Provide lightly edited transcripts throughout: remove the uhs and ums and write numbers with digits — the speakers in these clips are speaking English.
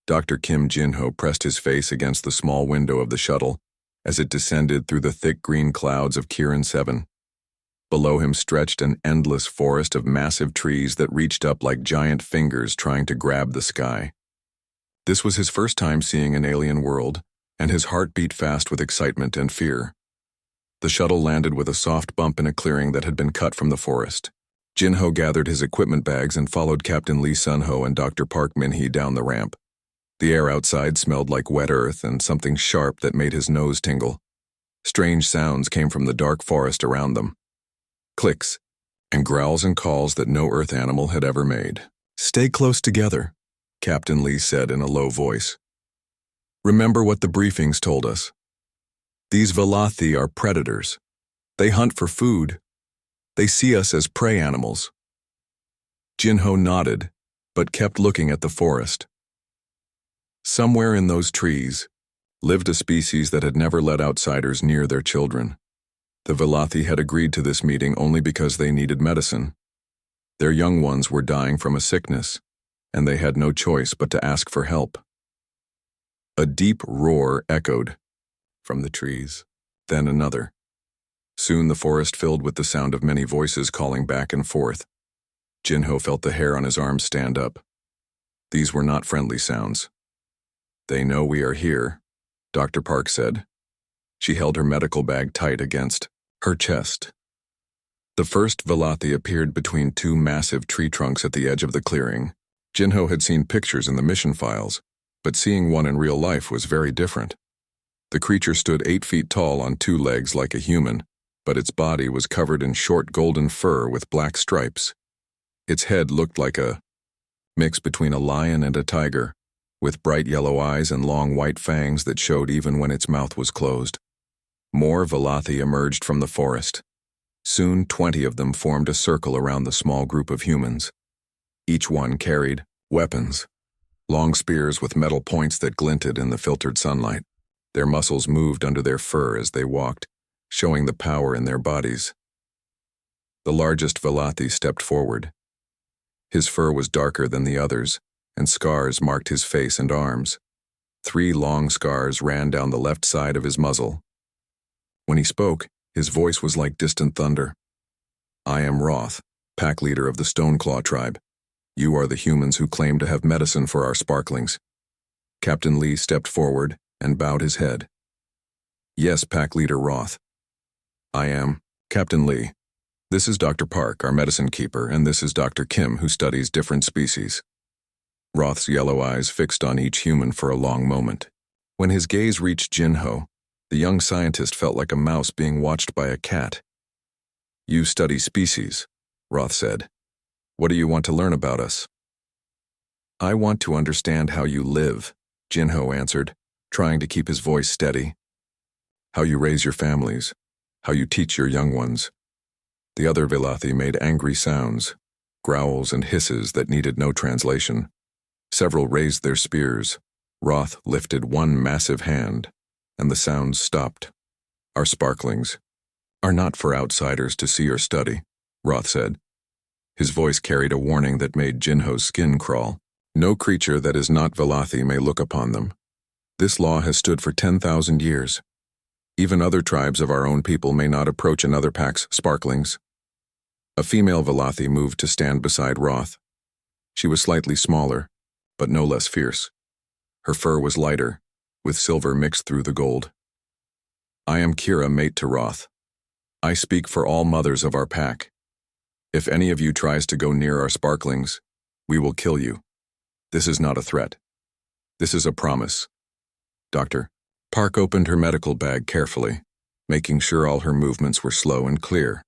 Dr. Kim Jin-ho pressed his face against the small window of the shuttle as it descended through the thick green clouds of Kirin 7. Below him stretched an endless forest of massive trees that reached up like giant fingers trying to grab the sky. This was his first time seeing an alien world, and his heart beat fast with excitement and fear. The shuttle landed with a soft bump in a clearing that had been cut from the forest. Jin-ho gathered his equipment bags and followed Captain Lee Sun-ho and Dr. Park Min-hee down the ramp. The air outside smelled like wet earth and something sharp that made his nose tingle. Strange sounds came from the dark forest around them. Clicks, and growls and calls that no earth animal had ever made. "Stay close together," Captain Lee said in a low voice. "Remember what the briefings told us. These Velothi are predators. They hunt for food. They see us as prey animals." Jin-ho nodded, but kept looking at the forest. Somewhere in those trees lived a species that had never let outsiders near their children. The Velothi had agreed to this meeting only because they needed medicine. Their young ones were dying from a sickness, and they had no choice but to ask for help. A deep roar echoed from the trees, then another. Soon the forest filled with the sound of many voices calling back and forth. Jin-ho felt the hair on his arms stand up. These were not friendly sounds. "They know we are here," Dr. Park said. She held her medical bag tight against her chest. The first Velothi appeared between two massive tree trunks at the edge of the clearing. Jin-ho had seen pictures in the mission files, but seeing one in real life was very different. The creature stood 8 feet tall on 2 legs like a human, but its body was covered in short golden fur with black stripes. Its head looked like a mix between a lion and a tiger, with bright yellow eyes and long white fangs that showed even when its mouth was closed. More Velothi emerged from the forest. Soon 20 of them formed a circle around the small group of humans. Each one carried weapons, long spears with metal points that glinted in the filtered sunlight. Their muscles moved under their fur as they walked, showing the power in their bodies. The largest Velothi stepped forward. His fur was darker than the others, and scars marked his face and arms. 3 long scars ran down the left side of his muzzle. When he spoke, his voice was like distant thunder. "I am Roth, pack leader of the Stoneclaw tribe. You are the humans who claim to have medicine for our sparklings." Captain Lee stepped forward and bowed his head. "Yes, pack leader Roth. I am Captain Lee. This is Dr. Park, our medicine keeper, and this is Dr. Kim, who studies different species." Roth's yellow eyes fixed on each human for a long moment. When his gaze reached Jin-ho, the young scientist felt like a mouse being watched by a cat. "You study species," Roth said. "What do you want to learn about us?" "I want to understand how you live," Jin-ho answered, trying to keep his voice steady. "How you raise your families, how you teach your young ones." The other Velothi made angry sounds, growls and hisses that needed no translation. Several raised their spears. Roth lifted one massive hand, and the sounds stopped. "Our sparklings are not for outsiders to see or study," Roth said. His voice carried a warning that made Jin-ho's skin crawl. "No creature that is not Velothi may look upon them. This law has stood for 10,000 years. Even other tribes of our own people may not approach another pack's sparklings." A female Velothi moved to stand beside Roth. She was slightly smaller, but no less fierce. Her fur was lighter, with silver mixed through the gold. "I am Kira, mate to Roth. I speak for all mothers of our pack. If any of you tries to go near our sparklings, we will kill you. This is not a threat. This is a promise." Dr. Park opened her medical bag carefully, making sure all her movements were slow and clear.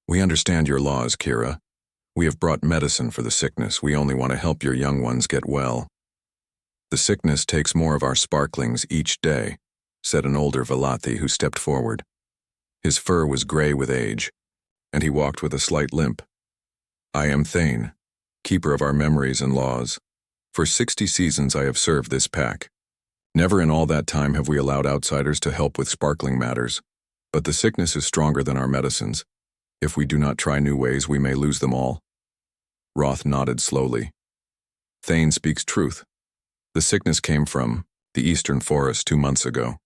"We understand your laws, Kira. We have brought medicine for the sickness. We only want to help your young ones get well." "The sickness takes more of our sparklings each day," said an older Velothi who stepped forward. His fur was gray with age, and he walked with a slight limp. "I am Thane, keeper of our memories and laws. For 60 seasons I have served this pack. Never in all that time have we allowed outsiders to help with sparkling matters, but the sickness is stronger than our medicines. If we do not try new ways, we may lose them all." Roth nodded slowly. "Thane speaks truth. The sickness came from the eastern forest 2 months ago.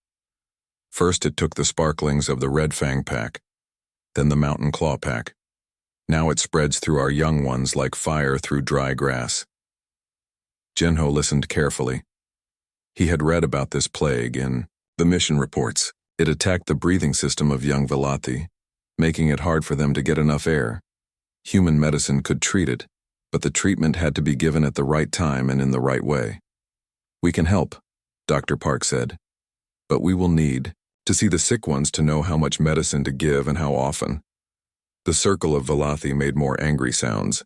First it took the sparklings of the Red Fang pack, then the Mountain Claw pack. Now it spreads through our young ones like fire through dry grass. Jinho listened carefully. He had read about this plague in the mission reports. It attacked the breathing system of young Velathi, making it hard for them to get enough air. Human medicine could treat it, but the treatment had to be given at the right time and in the right way. "We can help," Dr. Park said, "but we will need to see the sick ones to know how much medicine to give and how often." The circle of Velathi made more angry sounds.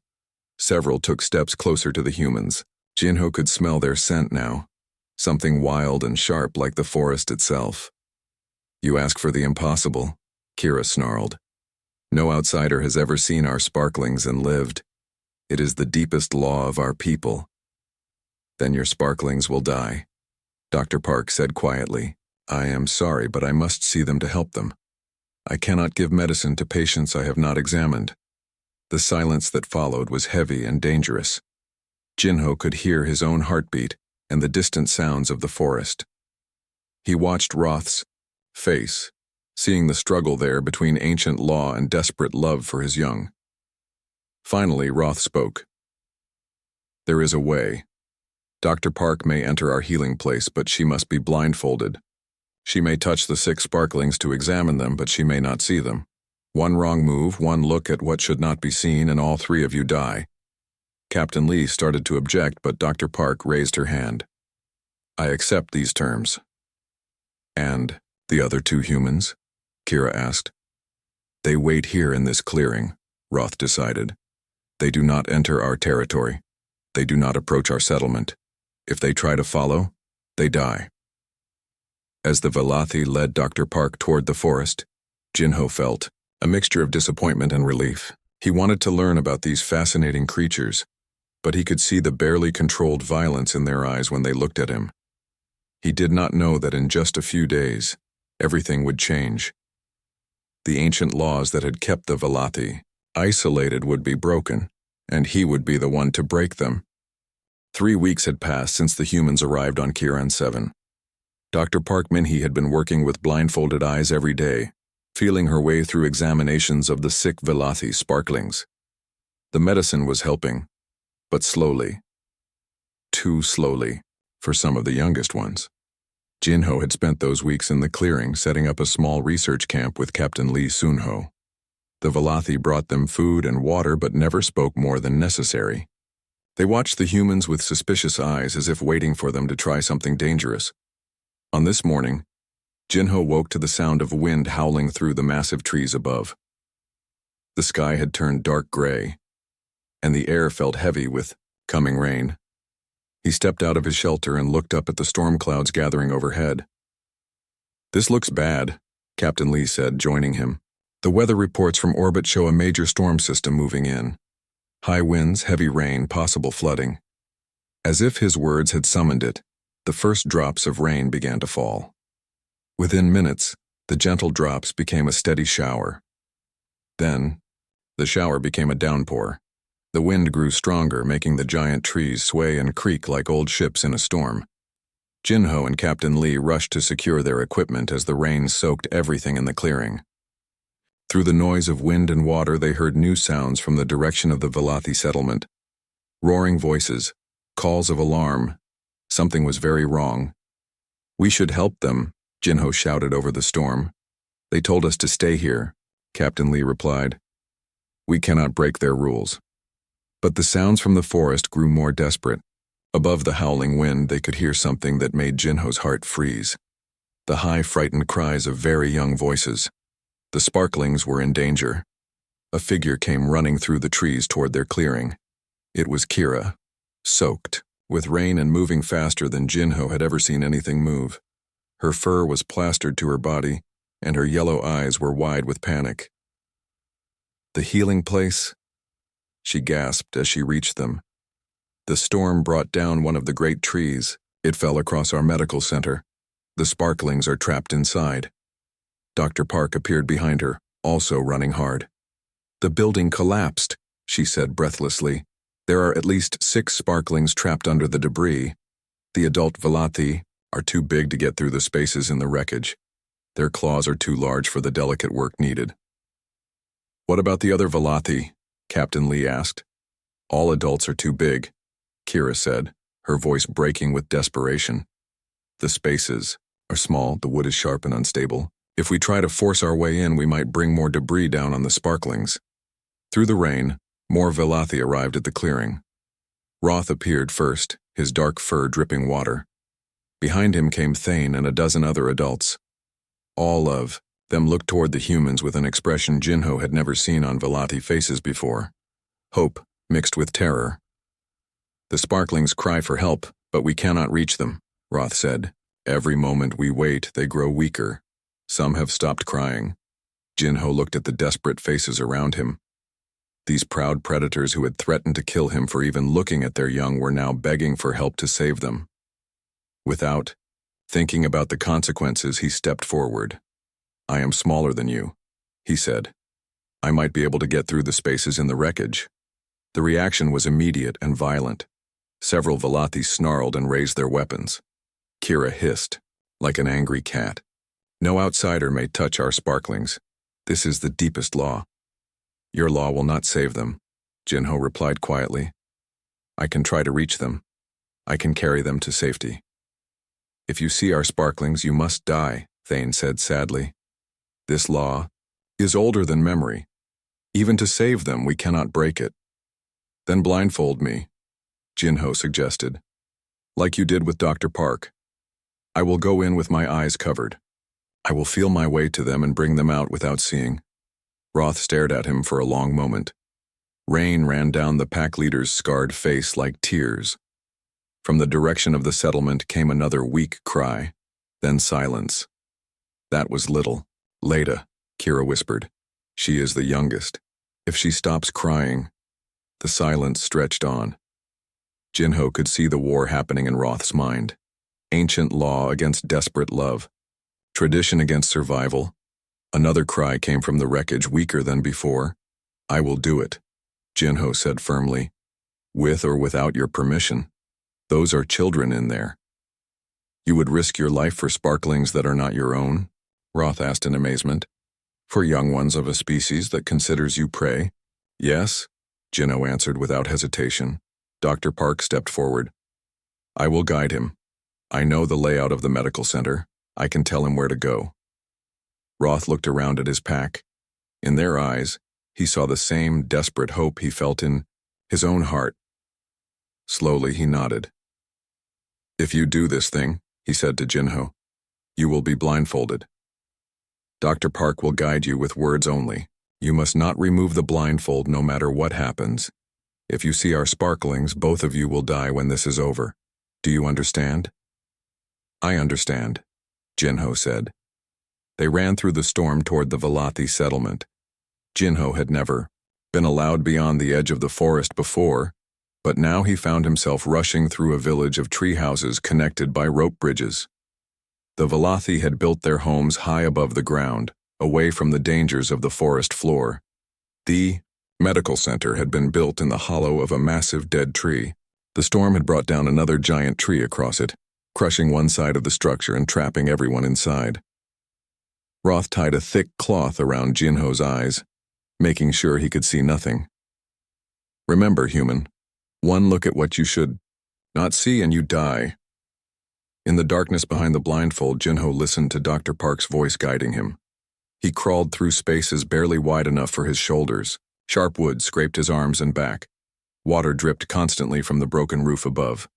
Several took steps closer to the humans. Jinho could smell their scent now, something wild and sharp like the forest itself. "You ask for the impossible," Kira snarled. "No outsider has ever seen our sparklings and lived. It is the deepest law of our people." "Then your sparklings will die," Dr. Park said quietly. "I am sorry, but I must see them to help them. I cannot give medicine to patients I have not examined." The silence that followed was heavy and dangerous. Jinho could hear his own heartbeat and the distant sounds of the forest. He watched Roth's face, seeing the struggle there between ancient law and desperate love for his young. Finally, Roth spoke. "There is a way. Dr. Park may enter our healing place, but she must be blindfolded. She may touch the sick sparklings to examine them, but she may not see them. One wrong move, one look at what should not be seen, and all three of you die." Captain Lee started to object, but Dr. Park raised her hand. "I accept these terms." "And the other two humans?" Kira asked. "They wait here in this clearing," Roth decided. "They do not enter our territory. They do not approach our settlement. If they try to follow, they die." As the Velathi led Dr. Park toward the forest, Jinho felt a mixture of disappointment and relief. He wanted to learn about these fascinating creatures, but he could see the barely controlled violence in their eyes when they looked at him. He did not know that in just a few days, everything would change. The ancient laws that had kept the Velathi isolated would be broken, and he would be the one to break them. 3 weeks had passed since the humans arrived on Kiran 7. Dr. Park Minhee had been working with blindfolded eyes every day, feeling her way through examinations of the sick Velathi sparklings. The medicine was helping, but slowly. Too slowly for some of the youngest ones. Jinho had spent those weeks in the clearing setting up a small research camp with Captain Lee Sunho. The Velathi brought them food and water but never spoke more than necessary. They watched the humans with suspicious eyes as if waiting for them to try something dangerous. On this morning, Jinho woke to the sound of wind howling through the massive trees above. The sky had turned dark gray, and the air felt heavy with coming rain. He stepped out of his shelter and looked up at the storm clouds gathering overhead. "This looks bad," Captain Lee said, joining him. "The weather reports from orbit show a major storm system moving in. High winds, heavy rain, possible flooding." As if his words had summoned it, the first drops of rain began to fall. Within minutes, the gentle drops became a steady shower. Then, the shower became a downpour. The wind grew stronger, making the giant trees sway and creak like old ships in a storm. Jinho and Captain Lee rushed to secure their equipment as the rain soaked everything in the clearing. Through the noise of wind and water, they heard new sounds from the direction of the Velathi settlement. Roaring voices, calls of alarm. Something was very wrong. "We should help them," Jinho shouted over the storm. "They told us to stay here," Captain Lee replied. "We cannot break their rules." But the sounds from the forest grew more desperate. Above the howling wind, they could hear something that made Jinho's heart freeze. The high, frightened cries of very young voices. The sparklings were in danger. A figure came running through the trees toward their clearing. It was Kira, soaked with rain and moving faster than Jinho had ever seen anything move. Her fur was plastered to her body, and her yellow eyes were wide with panic. "The healing place?" she gasped as she reached them. The storm brought down one of the great trees. It fell across our medical center. The sparklings are trapped inside. Dr. Park appeared behind her, also running hard. "The building collapsed," she said breathlessly. "There are at least 6 sparklings trapped under the debris." The adult Velathi are too big to get through the spaces in the wreckage. Their claws are too large for the delicate work needed. What about the other Velathi? Captain Lee asked. All adults are too big, Kira said, her voice breaking with desperation. The spaces are small, the wood is sharp and unstable. If we try to force our way in, we might bring more debris down on the sparklings. Through the rain, more Velathi arrived at the clearing. Roth appeared first, his dark fur dripping water. Behind him came Thane and a dozen other adults. All of them looked toward the humans with an expression Jinho had never seen on Velathi faces before. Hope mixed with terror. The sparklings cry for help, but we cannot reach them, Roth said. Every moment we wait, they grow weaker. Some have stopped crying. Jinho looked at the desperate faces around him. These proud predators who had threatened to kill him for even looking at their young were now begging for help to save them. Without thinking about the consequences, he stepped forward. I am smaller than you, he said. I might be able to get through the spaces in the wreckage. The reaction was immediate and violent. Several Velathi snarled and raised their weapons. Kira hissed, like an angry cat. No outsider may touch our sparklings. This is the deepest law. Your law will not save them, Jinho replied quietly. I can try to reach them. I can carry them to safety. If you see our sparklings, you must die, Thane said sadly. This law is older than memory. Even to save them, we cannot break it. Then blindfold me, Jinho suggested. Like you did with Dr. Park. I will go in with my eyes covered. I will feel my way to them and bring them out without seeing. Roth stared at him for a long moment. Rain ran down the pack leader's scarred face like tears. From the direction of the settlement came another weak cry, then silence. That was little. Leda, Kira whispered. She is the youngest. If she stops crying. The silence stretched on. Jinho could see the war happening in Roth's mind. Ancient law against desperate love. Tradition against survival. Another cry came from the wreckage, weaker than before. I will do it, Jinho said firmly. With or without your permission. Those are children in there. You would risk your life for sparklings that are not your own? Roth asked in amazement. For young ones of a species that considers you prey? Yes, Jinho answered without hesitation. Dr. Park stepped forward. I will guide him. I know the layout of the medical center. I can tell him where to go. Roth looked around at his pack. In their eyes, he saw the same desperate hope he felt in his own heart. Slowly he nodded. If you do this thing, he said to Jinho, you will be blindfolded. Dr. Park will guide you with words only. You must not remove the blindfold no matter what happens. If you see our sparklings, both of you will die when this is over. Do you understand? I understand, Jinho said. They ran through the storm toward the Velathi settlement. Jinho had never been allowed beyond the edge of the forest before, but now he found himself rushing through a village of tree houses connected by rope bridges. The Velathi had built their homes high above the ground, away from the dangers of the forest floor. The medical center had been built in the hollow of a massive dead tree. The storm had brought down another giant tree across it, crushing one side of the structure and trapping everyone inside. Roth tied a thick cloth around Jinho's eyes, making sure he could see nothing. Remember, human, one look at what you should not see and you die. In the darkness behind the blindfold, Jinho listened to Dr. Park's voice guiding him. He crawled through spaces barely wide enough for his shoulders. Sharp wood scraped his arms and back. Water dripped constantly from the broken roof above.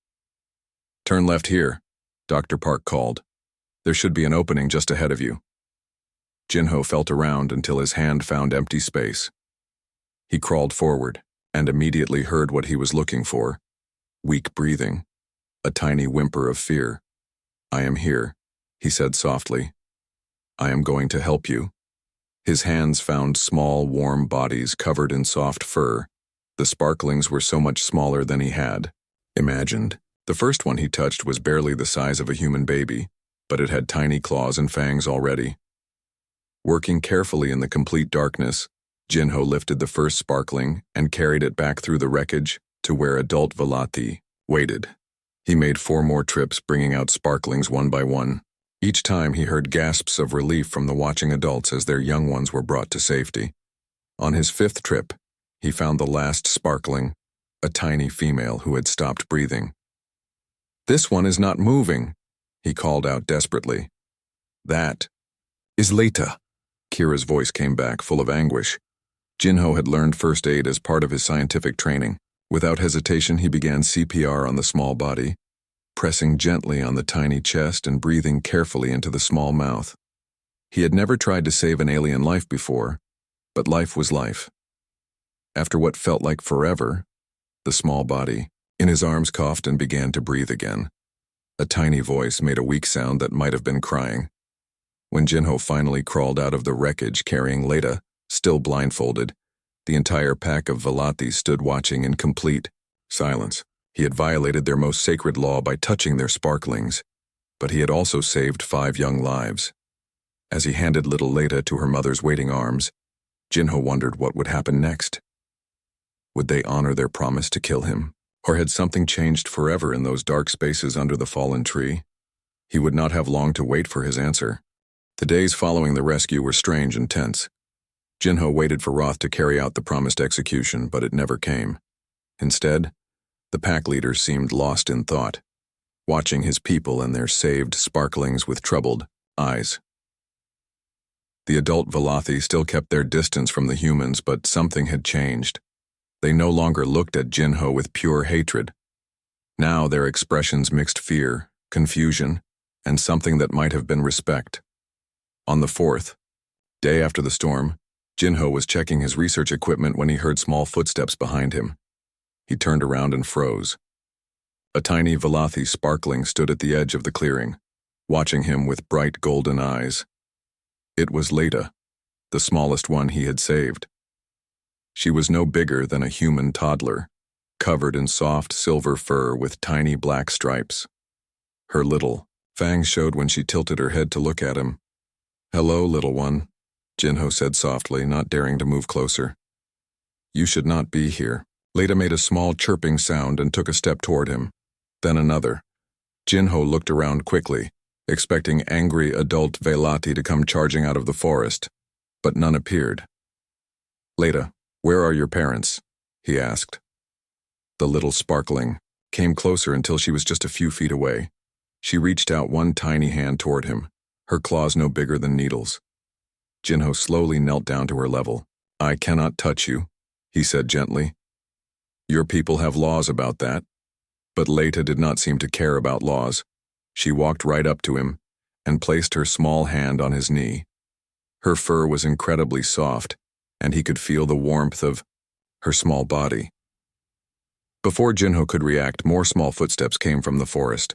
Turn left here, Dr. Park called. There should be an opening just ahead of you. Jinho felt around until his hand found empty space. He crawled forward and immediately heard what he was looking for. Weak breathing. A tiny whimper of fear. I am here, he said softly. I am going to help you. His hands found small, warm bodies covered in soft fur. The sparklings were so much smaller than he had imagined. The first one he touched was barely the size of a human baby, but it had tiny claws and fangs already. Working carefully in the complete darkness, Jinho lifted the first sparkling and carried it back through the wreckage to where adult Velathi waited. He made 4 more trips, bringing out sparklings one by one. Each time he heard gasps of relief from the watching adults as their young ones were brought to safety. On his 5th trip, he found the last sparkling, a tiny female who had stopped breathing. "This one is not moving," he called out desperately. "That is Leta." Kira's voice came back, full of anguish. Jinho had learned first aid as part of his scientific training. Without hesitation, he began CPR on the small body, pressing gently on the tiny chest and breathing carefully into the small mouth. He had never tried to save an alien life before, but life was life. After what felt like forever, the small body in his arms coughed and began to breathe again. A tiny voice made a weak sound that might have been crying. When Jinho finally crawled out of the wreckage carrying Leta, still blindfolded, the entire pack of Velati stood watching in complete silence. He had violated their most sacred law by touching their sparklings, but he had also saved 5 young lives. As he handed little Leta to her mother's waiting arms, Jinho wondered what would happen next. Would they honor their promise to kill him? Or had something changed forever in those dark spaces under the fallen tree? He would not have long to wait for his answer. The days following the rescue were strange and tense. Jinho waited for Roth to carry out the promised execution, but it never came. Instead, the pack leader seemed lost in thought, watching his people and their saved sparklings with troubled eyes. The adult Velati still kept their distance from the humans, but something had changed. They no longer looked at Jinho with pure hatred. Now their expressions mixed fear, confusion, and something that might have been respect. On the 4th, day after the storm, Jinho was checking his research equipment when he heard small footsteps behind him. He turned around and froze. A tiny Velati sparkling stood at the edge of the clearing, watching him with bright golden eyes. It was Leta, the smallest one he had saved. She was no bigger than a human toddler, covered in soft silver fur with tiny black stripes. Her little fangs showed when she tilted her head to look at him. "Hello, little one," Jinho said softly, not daring to move closer. "You should not be here." Leta made a small chirping sound and took a step toward him, then another. Jinho looked around quickly, expecting angry adult Velati to come charging out of the forest, but none appeared. "Leta, where are your parents?" he asked. The little sparkling came closer until she was just a few feet away. She reached out one tiny hand toward him, her claws no bigger than needles. Jinho slowly knelt down to her level. "I cannot touch you," he said gently. "Your people have laws about that." But Leta did not seem to care about laws. She walked right up to him and placed her small hand on his knee. Her fur was incredibly soft, and he could feel the warmth of her small body. Before Jinho could react, more small footsteps came from the forest.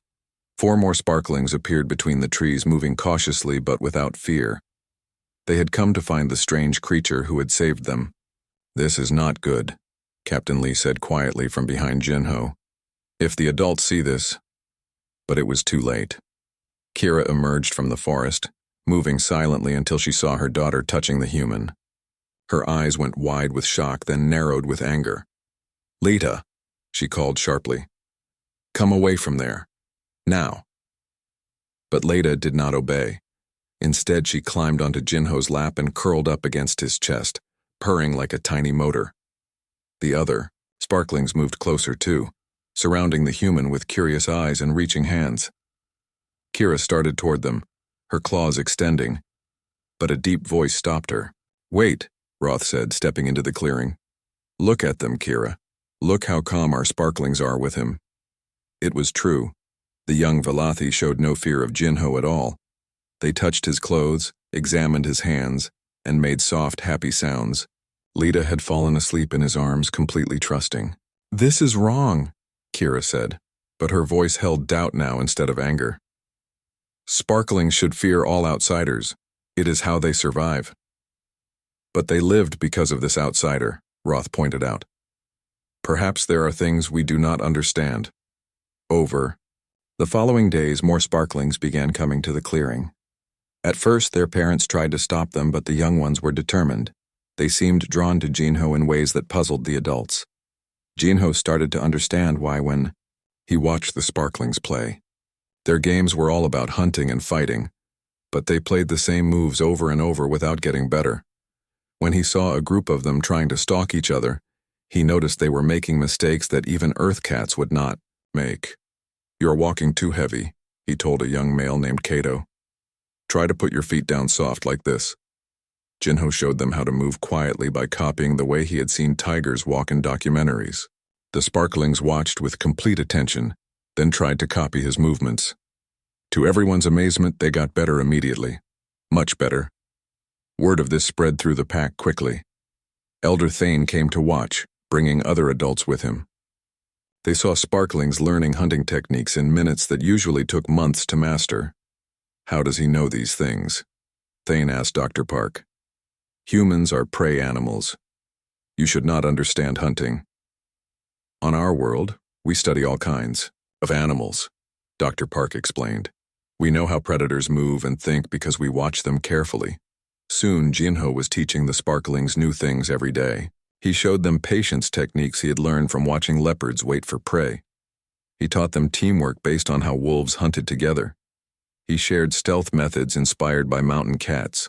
4 more sparklings appeared between the trees, moving cautiously but without fear. They had come to find the strange creature who had saved them. "This is not good," Captain Lee said quietly from behind Jinho. "If the adults see this..." But it was too late. Kira emerged from the forest, moving silently until she saw her daughter touching the human. Her eyes went wide with shock, then narrowed with anger. "Leta," she called sharply. "Come away from there. Now." But Leta did not obey. Instead, she climbed onto Jinho's lap and curled up against his chest, purring like a tiny motor. The other sparklings moved closer too, surrounding the human with curious eyes and reaching hands. Kira started toward them, her claws extending, but a deep voice stopped her. "Wait," Roth said, stepping into the clearing. "Look at them, Kira. Look how calm our sparklings are with him." It was true. The young Velati showed no fear of Jinho at all. They touched his clothes, examined his hands, and made soft, happy sounds. Leta had fallen asleep in his arms, completely trusting. "This is wrong," Kira said, but her voice held doubt now instead of anger. "Sparklings should fear all outsiders. It is how they survive." "But they lived because of this outsider," Roth pointed out. "Perhaps there are things we do not understand." Over. The following days, more sparklings began coming to the clearing. At first, their parents tried to stop them, but the young ones were determined. They seemed drawn to Jinho in ways that puzzled the adults. Jinho started to understand why when He watched the Sparklings play. Their games were all about hunting and fighting, but they played the same moves over and over without getting better. When he saw a group of them trying to stalk each other, he noticed they were making mistakes that even Earth cats would not make. "You're walking too heavy," he told a young male named Kato. "Try to put your feet down soft like this." Jinho showed them how to move quietly by copying the way he had seen tigers walk in documentaries. The Sparklings watched with complete attention, then tried to copy his movements. To everyone's amazement, they got better immediately. Much better. Word of this spread through the pack quickly. Elder Thane came to watch, bringing other adults with him. They saw Sparklings learning hunting techniques in minutes that usually took months to master. "How does he know these things?" Thane asked Dr. Park. "Humans are prey animals. You should not understand hunting. On our world, we study all kinds of animals," Dr. Park explained. "We know how predators move and think because we watch them carefully." Soon, Jinho was teaching the Sparklings new things every day. He showed them patience techniques he had learned from watching leopards wait for prey. He taught them teamwork based on how wolves hunted together. He shared stealth methods inspired by mountain cats.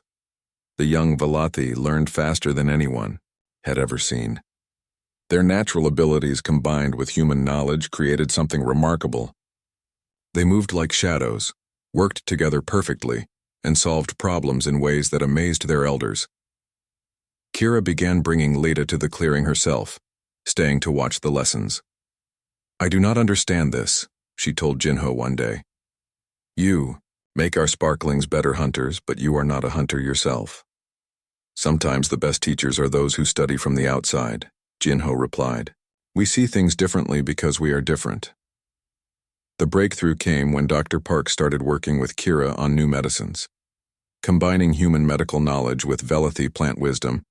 The young Velothi learned faster than anyone had ever seen. Their natural abilities combined with human knowledge created something remarkable. They moved like shadows, worked together perfectly, and solved problems in ways that amazed their elders. Kira began bringing Leda to the clearing herself, staying to watch the lessons. "I do not understand this," she told Jinho one day. "You make our Sparklings better hunters, but you are not a hunter yourself." "Sometimes the best teachers are those who study from the outside," Jinho replied. "We see things differently because we are different." The breakthrough came when Dr. Park started working with Kira on new medicines. Combining human medical knowledge with Velothi plant wisdom,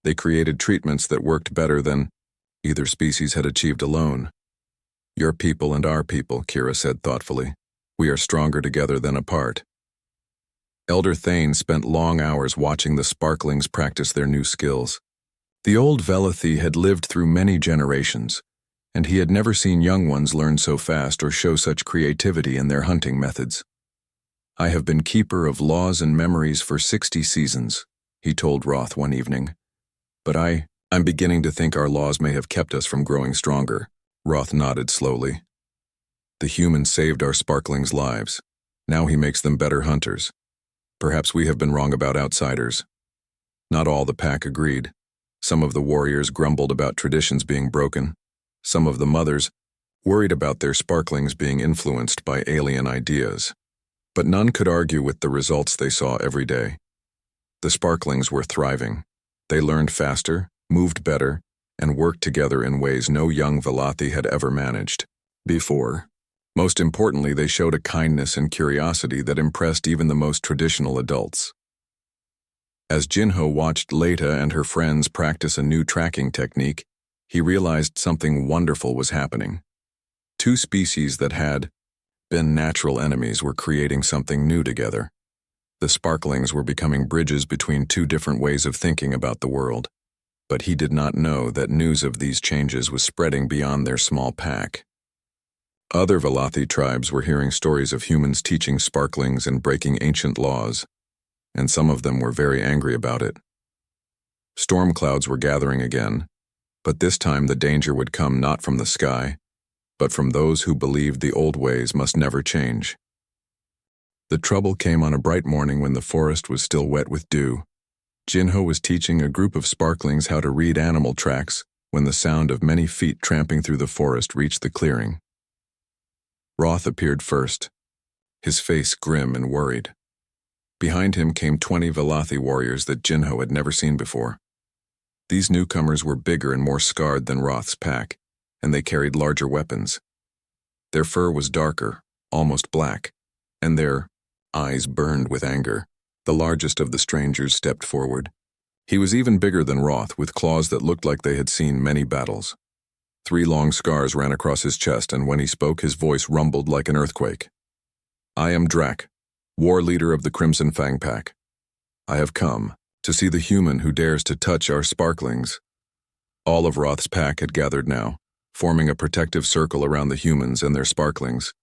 they created treatments that worked better than either species had achieved alone. "Your people and our people," Kira said thoughtfully. "We are stronger together than apart." Elder Thane spent long hours watching the Sparklings practice their new skills. The old Velothi had lived through many generations, and he had never seen young ones learn so fast or show such creativity in their hunting methods. "I have been keeper of laws and memories for 60 seasons, he told Roth one evening. "But I'm beginning to think our laws may have kept us from growing stronger." Roth nodded slowly. "The humans saved our Sparklings' lives. Now he makes them better hunters. Perhaps we have been wrong about outsiders." Not all the pack agreed. Some of the warriors grumbled about traditions being broken. Some of the mothers worried about their Sparklings being influenced by alien ideas. But none could argue with the results they saw every day. The Sparklings were thriving. They learned faster, moved better, and worked together in ways no young Velothi had ever managed before. Most importantly, they showed a kindness and curiosity that impressed even the most traditional adults. As Jinho watched Leta and her friends practice a new tracking technique, he realized something wonderful was happening. Two species that had been natural enemies were creating something new together. The Sparklings were becoming bridges between two different ways of thinking about the world, but he did not know that news of these changes was spreading beyond their small pack. Other Velothi tribes were hearing stories of humans teaching Sparklings and breaking ancient laws, and some of them were very angry about it. Storm clouds were gathering again, but this time the danger would come not from the sky, but from those who believed the old ways must never change. The trouble came on a bright morning when the forest was still wet with dew. Jinho was teaching a group of Sparklings how to read animal tracks when the sound of many feet tramping through the forest reached the clearing. Roth appeared first, his face grim and worried. Behind him came 20 Velothi warriors that Jinho had never seen before. These newcomers were bigger and more scarred than Roth's pack, and they carried larger weapons. Their fur was darker, almost black, and their eyes burned with anger. The largest of the strangers stepped forward. He was even bigger than Roth, with claws that looked like they had seen many battles. 3 long scars ran across his chest, and when he spoke, his voice rumbled like an earthquake. "I am Drak, war leader of the Crimson Fang Pack. I have come to see the human who dares to touch our Sparklings." All of Roth's pack had gathered now, forming a protective circle around the humans and their sparklings.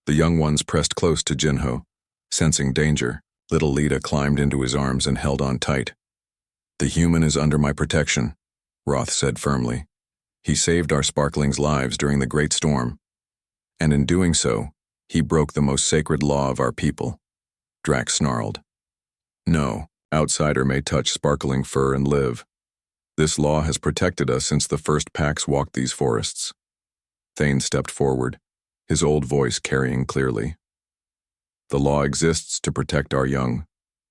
The young ones pressed close to Jinho. Sensing danger, little Lita climbed into his arms and held on tight. "The human is under my protection," Roth said firmly. "He saved our sparklings' lives during the Great Storm. And in doing so, he broke the most sacred law of our people." Drax snarled. "No, outsider may touch sparkling fur and live. This law has protected us since the first packs walked these forests." Thane stepped forward, his old voice carrying clearly. "The law exists to protect our young,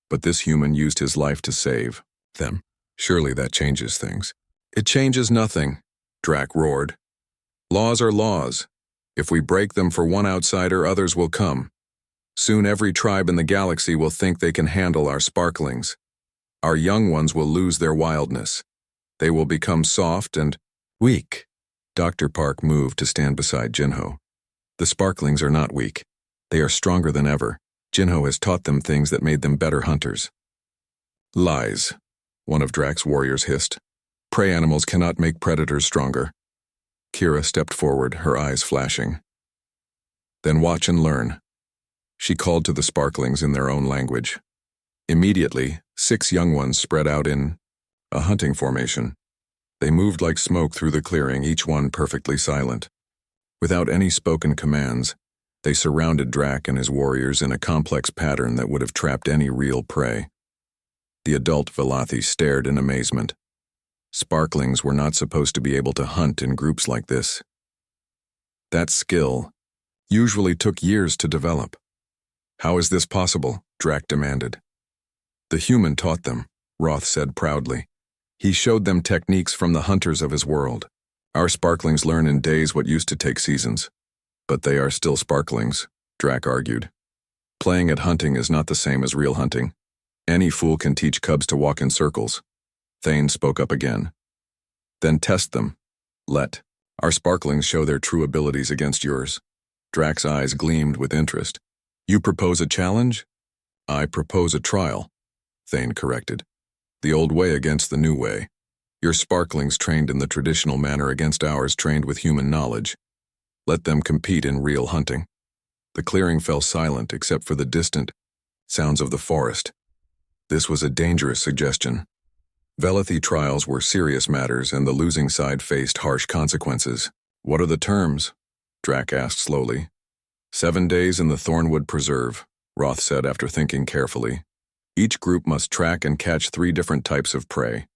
but this human used his life to save them. Surely that changes things." "It changes nothing," Drac roared. "Laws are laws. If we break them for one outsider, others will come. Soon every tribe in the galaxy will think they can handle our sparklings. Our young ones will lose their wildness. They will become soft and weak." Dr. Park moved to stand beside Jinho. "The sparklings are not weak. They are stronger than ever. Jinho has taught them things that made them better hunters." "Lies," one of Drac's warriors hissed. "Prey animals cannot make predators stronger." Kira stepped forward, her eyes flashing. "Then watch and learn." She called to the sparklings in their own language. Immediately, 6 young ones spread out in a hunting formation. They moved like smoke through the clearing, each one perfectly silent. Without any spoken commands, they surrounded Drac and his warriors in a complex pattern that would have trapped any real prey. The adult Velothi stared in amazement. Sparklings were not supposed to be able to hunt in groups like this. That skill usually took years to develop. "How is this possible?" Drac demanded. "The human taught them," Roth said proudly. "He showed them techniques from the hunters of his world. Our sparklings learn in days what used to take seasons." "But they are still sparklings," Drac argued. "Playing at hunting is not the same as real hunting. Any fool can teach cubs to walk in circles." Thane spoke up again. "Then test them. Let our sparklings show their true abilities against yours." Drac's eyes gleamed with interest. "You propose a challenge?" "I propose a trial," Thane corrected. "The old way against the new way. Your sparklings trained in the traditional manner against ours trained with human knowledge. Let them compete in real hunting." The clearing fell silent except for the distant sounds of the forest. This was a dangerous suggestion. Velothi trials were serious matters, and the losing side faced harsh consequences. "What are the terms?" Drac asked slowly. 7 days in the Thornwood Preserve," Roth said after thinking carefully. "Each group must track and catch 3 different types of prey.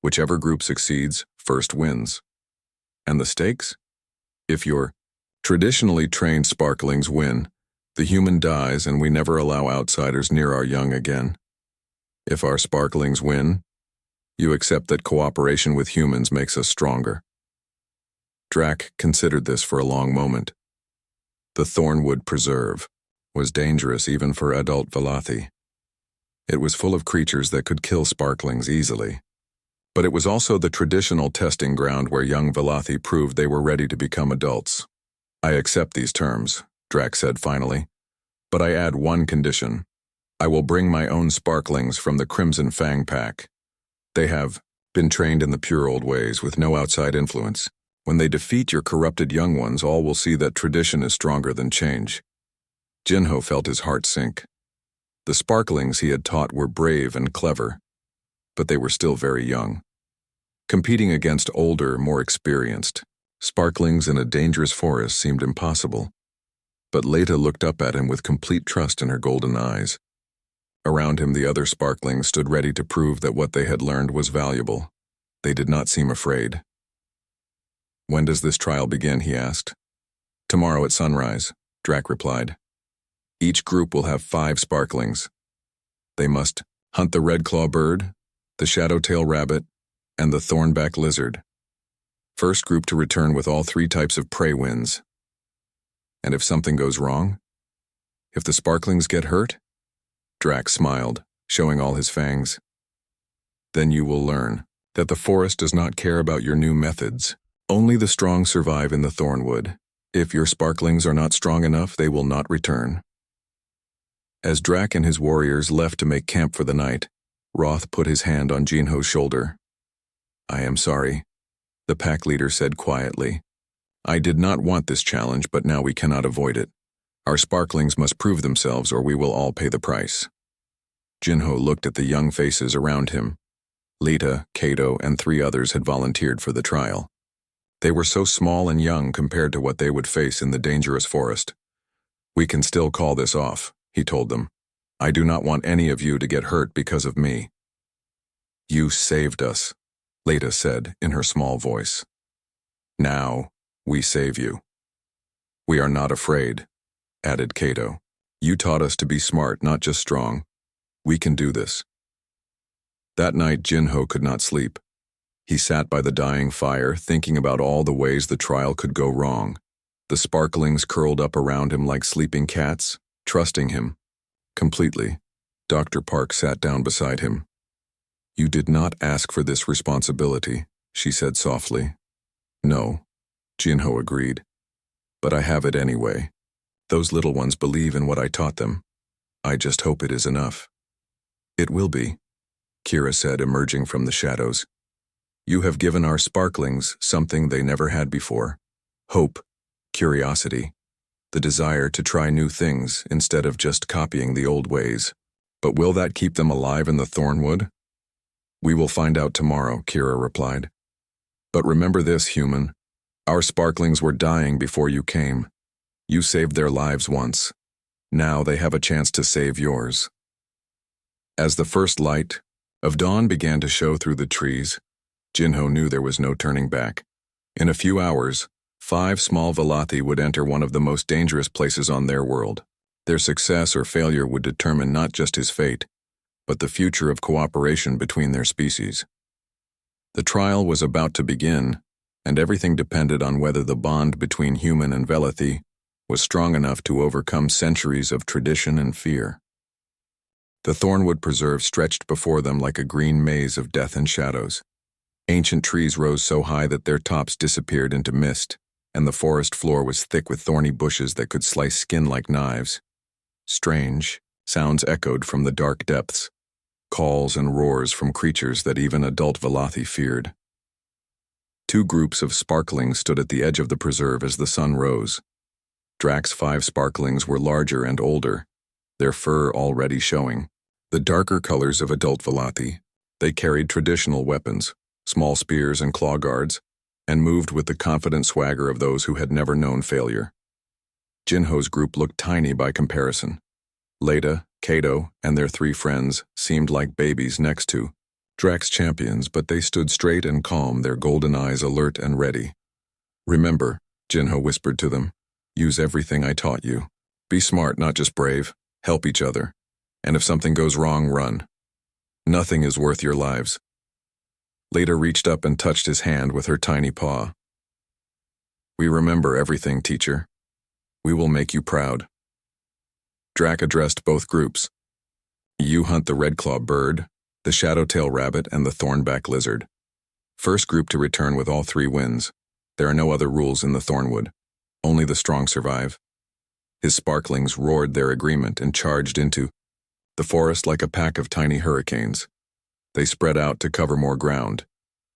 Whichever group succeeds, first wins." "And the stakes?" "If your traditionally trained sparklings win, the human dies and we never allow outsiders near our young again. If our sparklings win, you accept that cooperation with humans makes us stronger." Drac considered this for a long moment. The Thornwood Preserve was dangerous even for adult Velothi. It was full of creatures that could kill sparklings easily. But it was also the traditional testing ground where young Velothi proved they were ready to become adults. "I accept these terms," Drac said finally. "But I add one condition. I will bring my own sparklings from the Crimson Fang Pack. They have been trained in the pure old ways with no outside influence. When they defeat your corrupted young ones, all will see that tradition is stronger than change." Jinho felt his heart sink. The sparklings he had taught were brave and clever, but they were still very young. Competing against older, more experienced sparklings in a dangerous forest seemed impossible. But Leta looked up at him with complete trust in her golden eyes. Around him, the other sparklings stood ready to prove that what they had learned was valuable. They did not seem afraid. "When does this trial begin?" he asked. "Tomorrow at sunrise," Drac replied. "Each group will have 5 sparklings. They must hunt the red-claw bird, the shadow-tail rabbit, and the thornback lizard. First group to return with all 3 types of prey wins. And if something goes wrong? If the sparklings get hurt?" Drac smiled, showing all his fangs. "Then you will learn that the forest does not care about your new methods. Only the strong survive in the Thornwood. If your sparklings are not strong enough, they will not return." As Drac and his warriors left to make camp for the night, Roth put his hand on Jinho's shoulder. "I am sorry," the pack leader said quietly. I did not want this challenge, but now we cannot avoid it. Our sparklings must prove themselves or we will all pay the price. Jinho looked at the young faces around him. Lita, Kato, and 3 others had volunteered for the trial. They were so small and young compared to what they would face in the dangerous forest. We can still call this off, he told them. I do not want any of you to get hurt because of me. You saved us, Lita said in her small voice. Now, we save you. We are not afraid, added Kato. You taught us to be smart, not just strong. We can do this. That night, Jinho could not sleep. He sat by the dying fire, thinking about all the ways the trial could go wrong. The sparklings curled up around him like sleeping cats, trusting him. Completely. Dr. Park sat down beside him. You did not ask for this responsibility, she said softly. No, Jinho agreed. But I have it anyway. Those little ones believe in what I taught them. I just hope it is enough. It will be, Kira said, emerging from the shadows. You have given our sparklings something they never had before. Hope, curiosity, the desire to try new things instead of just copying the old ways. But will that keep them alive in the Thornwood? We will find out tomorrow, Kira replied. But remember this, human. Our sparklings were dying before you came. You saved their lives once. Now they have a chance to save yours. As the first light of dawn began to show through the trees, Jinho knew there was no turning back. In a few hours, 5 small Velothi would enter one of the most dangerous places on their world. Their success or failure would determine not just his fate, but the future of cooperation between their species. The trial was about to begin, and everything depended on whether the bond between human and Velothi was strong enough to overcome centuries of tradition and fear. The Thornwood Preserve stretched before them like a green maze of death and shadows. Ancient trees rose so high that their tops disappeared into mist, and the forest floor was thick with thorny bushes that could slice skin like knives. Strange sounds echoed from the dark depths, calls and roars from creatures that even adult Velothi feared. 2 groups of sparklings stood at the edge of the preserve as the sun rose. Drax's 5 sparklings were larger and older, their fur already showing. The darker colors of adult Velothi, they carried traditional weapons, small spears and claw guards, and moved with the confident swagger of those who had never known failure. Jinho's group looked tiny by comparison. Leda, Kato, and their 3 friends seemed like babies next to Drax's champions, but they stood straight and calm, their golden eyes alert and ready. Remember, Jinho whispered to them, use everything I taught you. Be smart, not just brave. Help each other. And if something goes wrong, run. Nothing is worth your lives. Leda reached up and touched his hand with her tiny paw. We remember everything, teacher. We will make you proud. Drac addressed both groups. You hunt the redclaw bird, the shadowtail rabbit, and the thornback lizard. First group to return with all 3 wins. There are no other rules in the Thornwood. Only the strong survive. His sparklings roared their agreement and charged into the forest like a pack of tiny hurricanes. They spread out to cover more ground,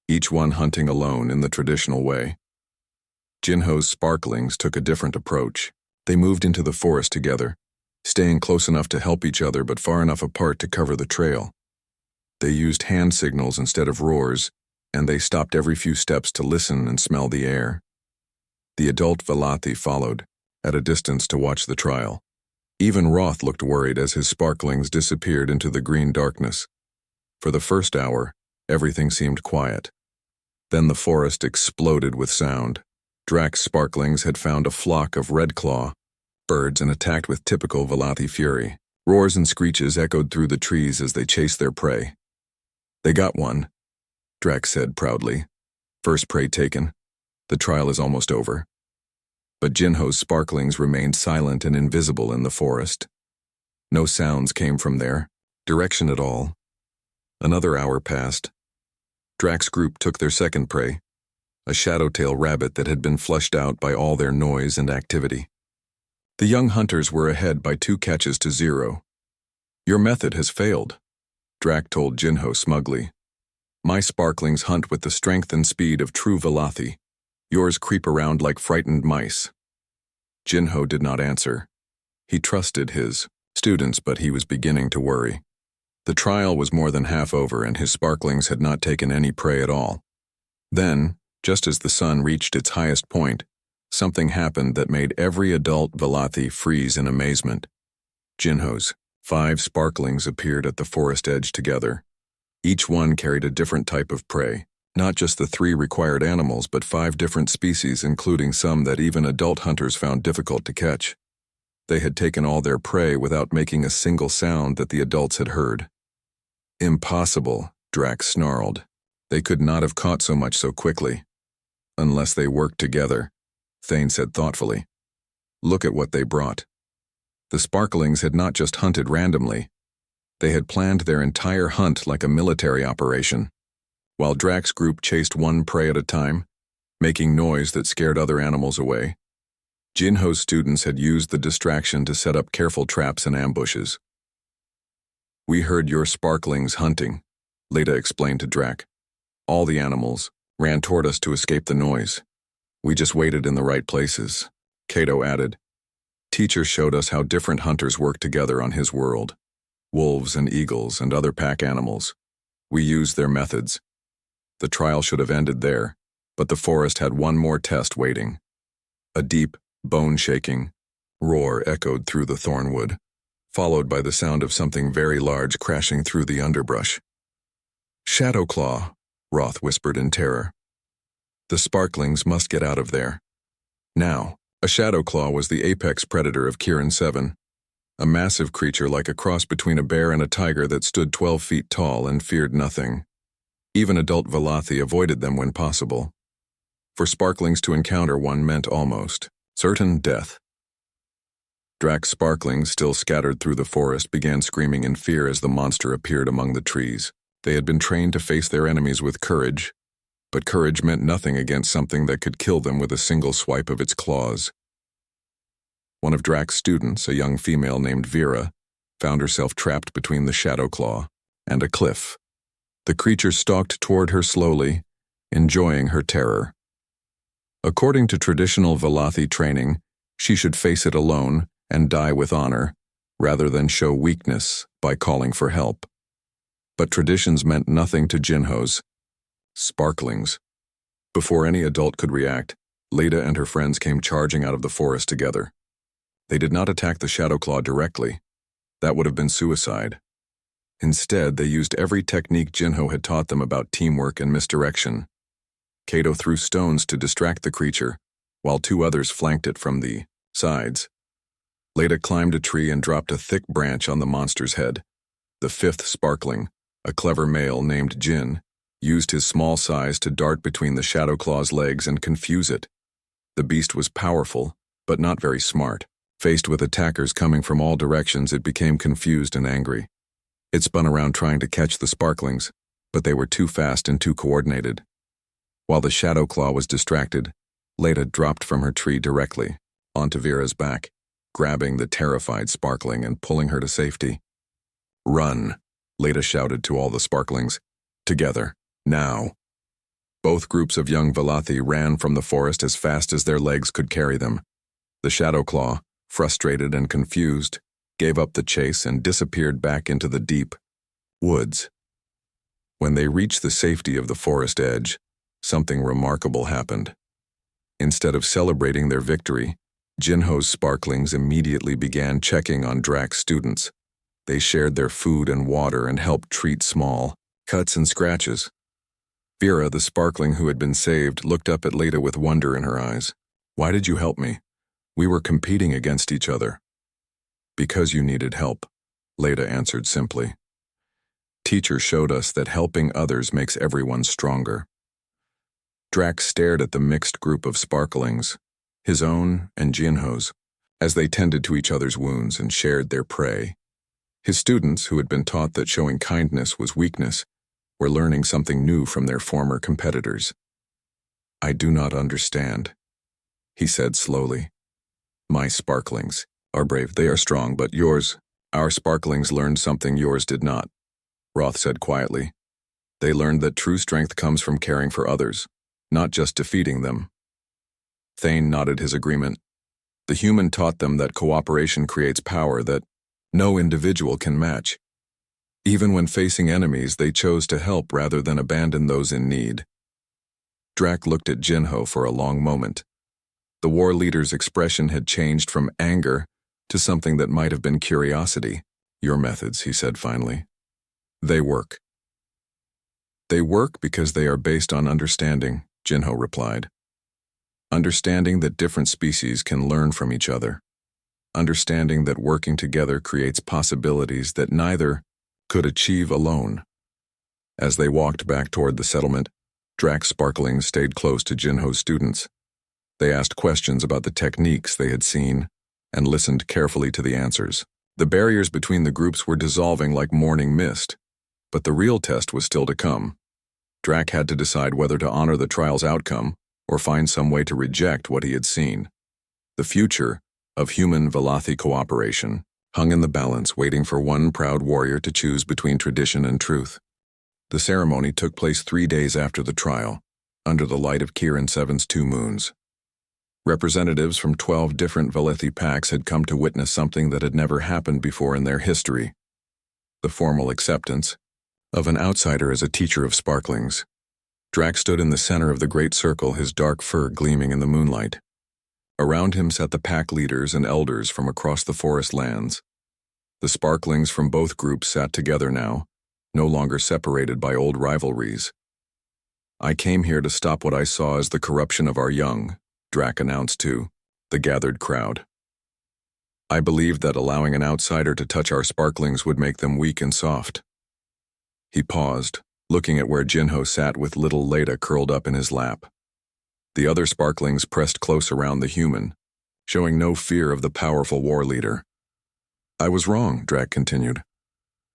each one hunting alone in the traditional way. Jinho's sparklings took a different approach. They moved into the forest together, staying close enough to help each other but far enough apart to cover the trail. They used hand signals instead of roars, and they stopped every few steps to listen and smell the air. The adult Velothi followed, at a distance to watch the trial. Even Roth looked worried as his sparklings disappeared into the green darkness. For the first hour, everything seemed quiet. Then the forest exploded with sound. Drax's sparklings had found a flock of redclaw birds and attacked with typical Velothi fury. Roars and screeches echoed through the trees as they chased their prey. They got one, Drax said proudly. First prey taken. The trial is almost over. But Jinho's sparklings remained silent and invisible in the forest. No sounds came from there, direction at all. Another hour passed. Drax's group took their second prey, a shadowtail rabbit that had been flushed out by all their noise and activity. The young hunters were ahead by 2 catches to 0. Your method has failed, Drax told Jinho smugly. My sparklings hunt with the strength and speed of true Velothi. Yours creep around like frightened mice." Jinho did not answer. He trusted his students, but he was beginning to worry. The trial was more than half over, and his sparklings had not taken any prey at all. Then, just as the sun reached its highest point, something happened that made every adult Velothi freeze in amazement. Jinho's 5 sparklings appeared at the forest edge together. Each one carried a different type of prey, not just the 3 required animals, but 5 different species, including some that even adult hunters found difficult to catch. They had taken all their prey without making a single sound that the adults had heard. "Impossible," Drax snarled. "They could not have caught so much so quickly." "Unless they worked together," Thane said thoughtfully. "Look at what they brought." The sparklings had not just hunted randomly. They had planned their entire hunt like a military operation. While Drax's group chased one prey at a time, making noise that scared other animals away, Jinho's students had used the distraction to set up careful traps and ambushes. "We heard your sparklings hunting," Leda explained to Drax. "All the animals ran toward us to escape the noise. We just waited in the right places," Kato added. "Teacher showed us how different hunters work together on his world. Wolves and eagles and other pack animals. We used their methods. The trial should have ended there, but the forest had one more test waiting." A deep, bone-shaking roar echoed through the thornwood, followed by the sound of something very large crashing through the underbrush. "Shadowclaw," Roth whispered in terror. "The sparklings must get out of there. Now." A Shadowclaw was the apex predator of Kirin 7, a massive creature like a cross between a bear and a tiger that stood 12 feet tall and feared nothing. Even adult Velothi avoided them when possible. For sparklings to encounter one meant almost certain death. Drax's sparklings, still scattered through the forest, began screaming in fear as the monster appeared among the trees. They had been trained to face their enemies with courage, but courage meant nothing against something that could kill them with a single swipe of its claws. One of Drax's students, a young female named Vera, found herself trapped between the Shadowclaw and a cliff. The creature stalked toward her slowly, enjoying her terror. According to traditional Velothi training, she should face it alone and die with honor, rather than show weakness by calling for help. But traditions meant nothing to Jinho's sparklings. Before any adult could react, Leda and her friends came charging out of the forest together. They did not attack the Shadowclaw directly. That would have been suicide. Instead, they used every technique Jinho had taught them about teamwork and misdirection. Kato threw stones to distract the creature, while 2 others flanked it from the sides. Leda climbed a tree and dropped a thick branch on the monster's head. The 5th sparkling, a clever male named Jin, used his small size to dart between the Shadowclaw's legs and confuse it. The beast was powerful, but not very smart. Faced with attackers coming from all directions, it became confused and angry. It spun around trying to catch the sparklings, but they were too fast and too coordinated. While the Shadowclaw was distracted, Leda dropped from her tree directly onto Vera's back, grabbing the terrified sparkling and pulling her to safety. "Run," Leda shouted to all the sparklings. "Together, now." Both groups of young Velothi ran from the forest as fast as their legs could carry them. The Shadowclaw, frustrated and confused, gave up the chase and disappeared back into the deep woods. When they reached the safety of the forest edge, something remarkable happened. Instead of celebrating their victory, Jinho's sparklings immediately began checking on Drax's students. They shared their food and water and helped treat small cuts and scratches. Vera, the sparkling who had been saved, looked up at Leda with wonder in her eyes. "Why did you help me? We were competing against each other." "Because you needed help," Leda answered simply. "Teacher showed us that helping others makes everyone stronger." Drax stared at the mixed group of sparklings, his own and Jinho's, as they tended to each other's wounds and shared their prey. His students, who had been taught that showing kindness was weakness, were learning something new from their former competitors. "I do not understand," he said slowly. "My sparklings are brave, they are strong, but our sparklings learned something yours did not," Roth said quietly. "They learned that true strength comes from caring for others, not just defeating them." Thane nodded his agreement. The human taught them that cooperation creates power that no individual can match. Even when facing enemies, they chose to help rather than abandon those in need. Drac looked at Jinho for a long moment. The war leader's expression had changed from anger to something that might have been curiosity. Your methods, he said finally. They work. They work because they are based on understanding, Jinho replied. Understanding that different species can learn from each other. Understanding that working together creates possibilities that neither could achieve alone. As they walked back toward the settlement, Drac's sparklings stayed close to Jinho's students. They asked questions about the techniques they had seen and listened carefully to the answers. The barriers between the groups were dissolving like morning mist, but the real test was still to come. Drac had to decide whether to honor the trial's outcome or find some way to reject what he had seen. The future of human Velothi cooperation hung in the balance, waiting for one proud warrior to choose between tradition and truth. The ceremony took place 3 days after the trial, under the light of Kirin 7's 2 moons. Representatives from 12 different Velothi packs had come to witness something that had never happened before in their history: the formal acceptance of an outsider as a teacher of sparklings. Drac stood in the center of the great circle, his dark fur gleaming in the moonlight. Around him sat the pack leaders and elders from across the forest lands. The sparklings from both groups sat together now, no longer separated by old rivalries. I came here to stop what I saw as the corruption of our young, Drac announced to the gathered crowd. I believed that allowing an outsider to touch our sparklings would make them weak and soft. He paused, looking at where Jinho sat with little Leda curled up in his lap. The other sparklings pressed close around the human, showing no fear of the powerful war leader. I was wrong, Drac continued.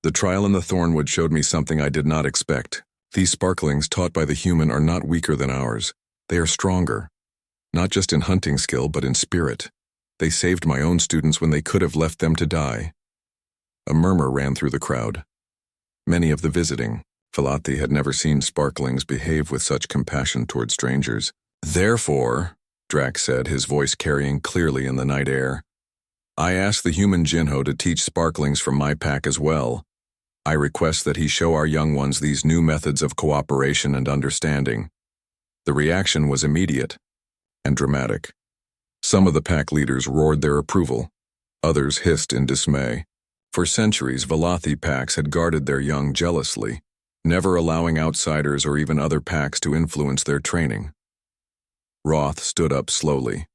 The trial in the Thornwood showed me something I did not expect. These sparklings taught by the human are not weaker than ours. They are stronger, not just in hunting skill, but in spirit. They saved my own students when they could have left them to die. A murmur ran through the crowd. Many of the visiting Velothi had never seen sparklings behave with such compassion toward strangers. Therefore, Drac said, his voice carrying clearly in the night air, I ask the human Jinho to teach sparklings from my pack as well. I request that he show our young ones these new methods of cooperation and understanding. The reaction was immediate and dramatic. Some of the pack leaders roared their approval. Others hissed in dismay. For centuries, Velothi packs had guarded their young jealously, never allowing outsiders or even other packs to influence their training. Roth stood up slowly.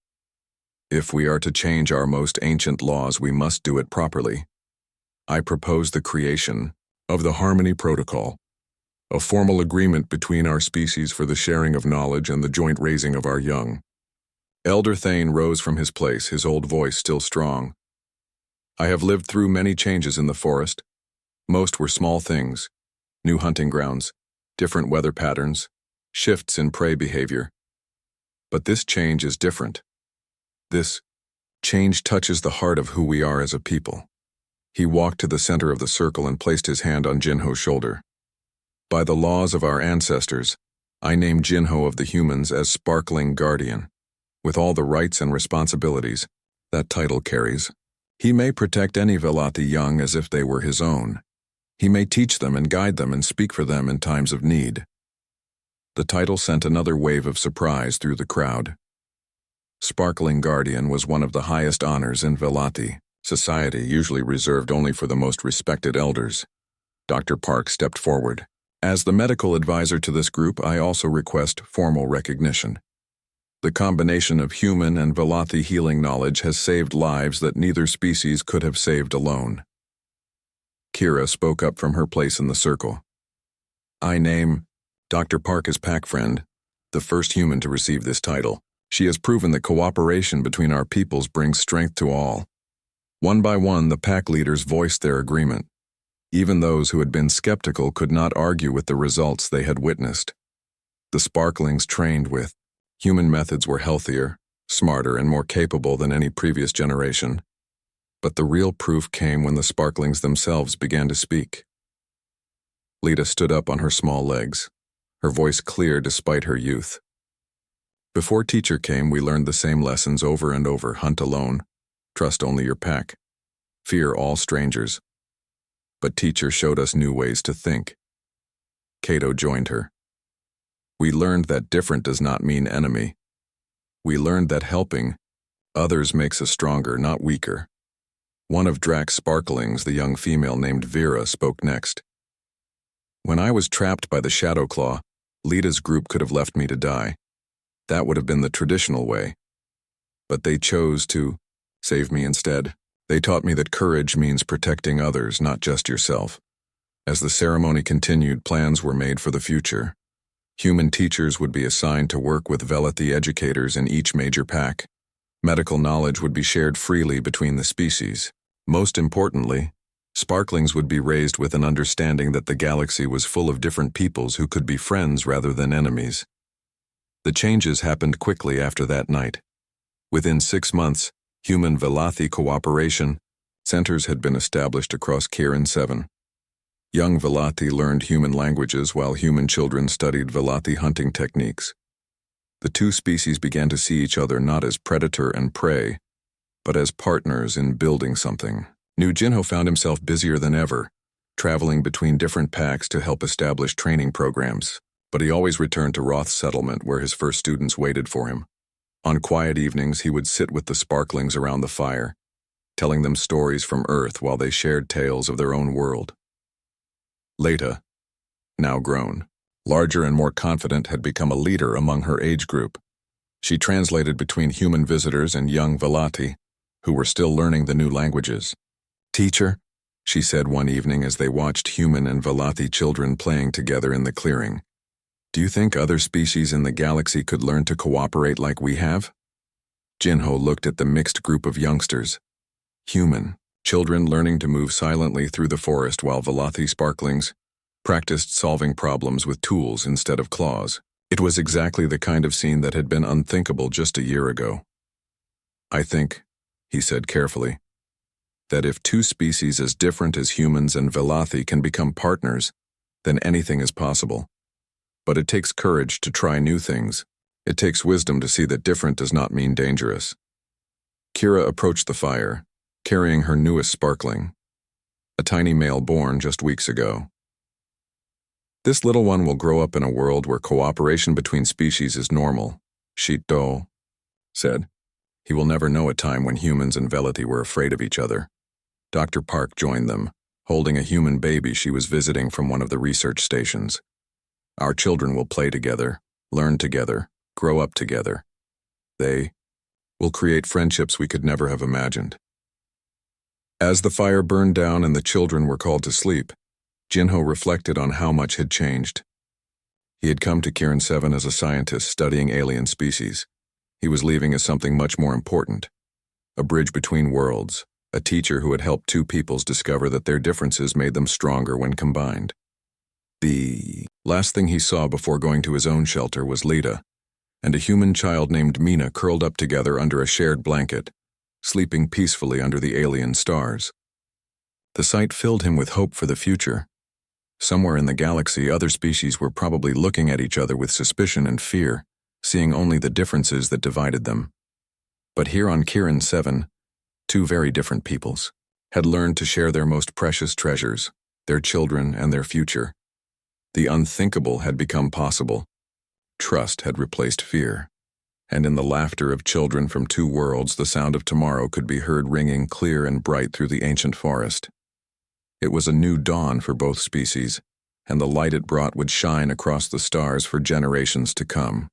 If we are to change our most ancient laws, we must do it properly. I propose the creation of the Harmony Protocol, a formal agreement between our species for the sharing of knowledge and the joint raising of our young. Elder Thane rose from his place, his old voice still strong. I have lived through many changes in the forest. Most were small things: new hunting grounds, different weather patterns, shifts in prey behavior. But this change is different. This change touches the heart of who we are as a people. He walked to the center of the circle and placed his hand on Jinho's shoulder. By the laws of our ancestors, I name Jinho of the humans as Sparkling Guardian, with all the rights and responsibilities that title carries. He may protect any Velothi young as if they were his own. He may teach them and guide them and speak for them in times of need. The title sent another wave of surprise through the crowd. Sparkling Guardian was one of the highest honors in Velothi society, usually reserved only for the most respected elders. Dr. Park stepped forward. As the medical advisor to this group, I also request formal recognition. The combination of human and Velothi healing knowledge has saved lives that neither species could have saved alone. Kira spoke up from her place in the circle. I name Dr. Park as pack friend, the first human to receive this title. She has proven that cooperation between our peoples brings strength to all. One by one, the pack leaders voiced their agreement. Even those who had been skeptical could not argue with the results they had witnessed. The sparklings trained with human methods were healthier, smarter, and more capable than any previous generation. But the real proof came when the sparklings themselves began to speak. Leda stood up on her small legs, her voice clear despite her youth. Before teacher came, we learned the same lessons over and over: hunt alone, trust only your pack, fear all strangers. But teacher showed us new ways to think. Cato joined her. We learned that different does not mean enemy. We learned that helping others makes us stronger, not weaker. One of Drax's sparklings, the young female named Vera, spoke next. When I was trapped by the Shadow Claw, Lita's group could have left me to die. That would have been the traditional way. But they chose to save me instead. They taught me that courage means protecting others, not just yourself. As the ceremony continued, plans were made for the future. Human teachers would be assigned to work with Velathi educators in each major pack. Medical knowledge would be shared freely between the species. Most importantly, sparklings would be raised with an understanding that the galaxy was full of different peoples who could be friends rather than enemies. The changes happened quickly after that night. Within 6 months, human Velathi cooperation centers had been established across Kirin 7. Young Velathi learned human languages while human children studied Velathi hunting techniques. The two species began to see each other not as predator and prey, but as partners in building something. New Jinho found himself busier than ever, traveling between different packs to help establish training programs, but he always returned to Roth's settlement where his first students waited for him. On quiet evenings, he would sit with the sparklings around the fire, telling them stories from Earth while they shared tales of their own world. Lita, now grown, larger and more confident, had become a leader among her age group. She translated between human visitors and young Velathi, who were still learning the new languages. "Teacher," she said one evening as they watched human and Velathi children playing together in the clearing, "do you think other species in the galaxy could learn to cooperate like we have?" Jinho looked at the mixed group of youngsters. Human children learning to move silently through the forest while Velathi sparklings practiced solving problems with tools instead of claws. It was exactly the kind of scene that had been unthinkable just a year ago. "I think," he said carefully, "that if two species as different as humans and Velathi can become partners, then anything is possible. But it takes courage to try new things. It takes wisdom to see that different does not mean dangerous." Kira approached the fire, carrying her newest sparkling, a tiny male born just weeks ago. "This little one will grow up in a world where cooperation between species is normal," Shito said. "He will never know a time when humans and Velathi were afraid of each other." Dr. Park joined them, holding a human baby she was visiting from one of the research stations. "Our children will play together, learn together, grow up together. They will create friendships we could never have imagined." As the fire burned down and the children were called to sleep, Jinho reflected on how much had changed. He had come to Kirin 7 as a scientist studying alien species. He was leaving as something much more important: a bridge between worlds, a teacher who had helped two peoples discover that their differences made them stronger when combined. The last thing he saw before going to his own shelter was Lita, and a human child named Mina curled up together under a shared blanket, sleeping peacefully under the alien stars. The sight filled him with hope for the future. Somewhere in the galaxy, other species were probably looking at each other with suspicion and fear, seeing only the differences that divided them. But here on Kirin 7, two very different peoples had learned to share their most precious treasures, their children and their future. The unthinkable had become possible. Trust had replaced fear. And in the laughter of children from two worlds, the sound of tomorrow could be heard ringing clear and bright through the ancient forest. It was a new dawn for both species, and the light it brought would shine across the stars for generations to come.